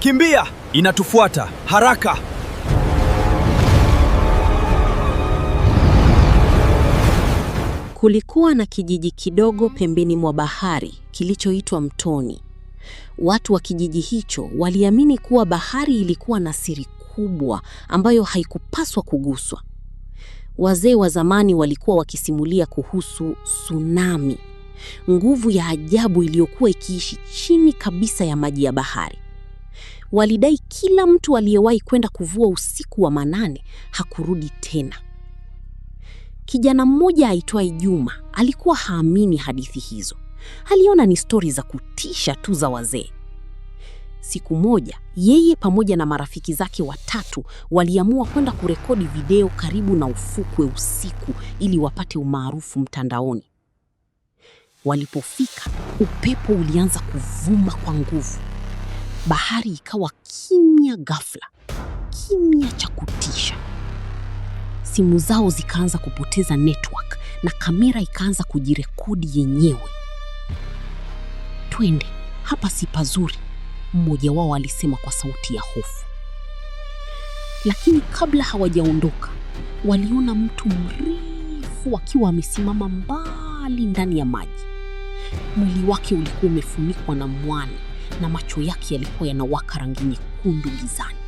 Kimbia! Inatufuata! Haraka! Kulikuwa na kijiji kidogo pembeni mwa bahari kilichoitwa Mtoni. Watu wa kijiji hicho waliamini kuwa bahari ilikuwa na siri kubwa ambayo haikupaswa kuguswa. Wazee wa zamani walikuwa wakisimulia kuhusu tsunami, nguvu ya ajabu iliyokuwa ikiishi chini kabisa ya maji ya bahari. Walidai kila mtu aliyewahi kwenda kuvua usiku wa manane hakurudi tena. Kijana mmoja aitwaye Juma alikuwa haamini hadithi hizo. Aliona ni stori za kutisha tu za wazee. Siku moja, yeye pamoja na marafiki zake watatu waliamua kwenda kurekodi video karibu na ufukwe usiku ili wapate umaarufu mtandaoni. Walipofika, upepo ulianza kuvuma kwa nguvu. Bahari ikawa kimya ghafla, kimya cha kutisha. Simu zao zikaanza kupoteza network na kamera ikaanza kujirekodi yenyewe. "Twende, hapa si pazuri," mmoja wao alisema kwa sauti ya hofu. Lakini kabla hawajaondoka, waliona mtu mrefu akiwa amesimama mbali ndani ya maji. Mwili wake ulikuwa umefunikwa na mwani na macho yake yalikuwa yanawaka rangi nyekundu gizani.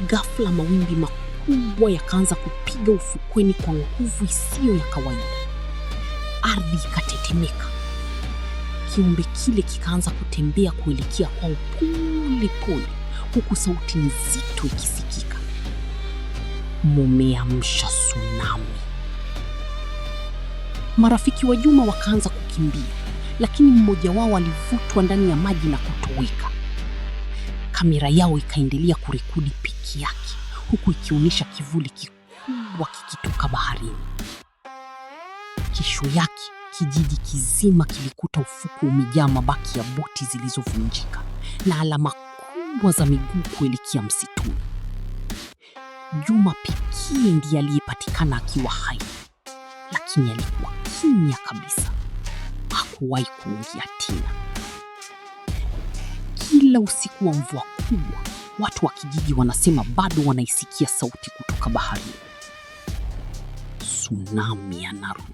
Ghafla mawimbi makubwa yakaanza kupiga ufukweni kwa nguvu isiyo ya kawaida. Ardhi ikatetemeka. Kiumbe kile kikaanza kutembea kuelekea kwao pole pole, huku sauti nzito ikisikika. "Mumeamsha tsunami." Marafiki wa Juma wakaanza kukimbia, lakini mmoja wao alivutwa ndani ya maji na kutoweka. Kamera yao ikaendelea kurekodi piki yake, huku ikionyesha kivuli kikubwa kikitoka baharini. Kesho yake kijiji kizima kilikuta ufukwe umejaa mabaki ya boti zilizovunjika na alama kubwa za miguu kuelekea msituni. Juma pekee ndiye aliyepatikana akiwa hai, lakini alikuwa kimya kabisa. Hakuwahi kuongea tena. Kila usiku wa mvua kubwa, watu wa kijiji wanasema bado wanaisikia sauti kutoka baharini. Tsunami anarudi.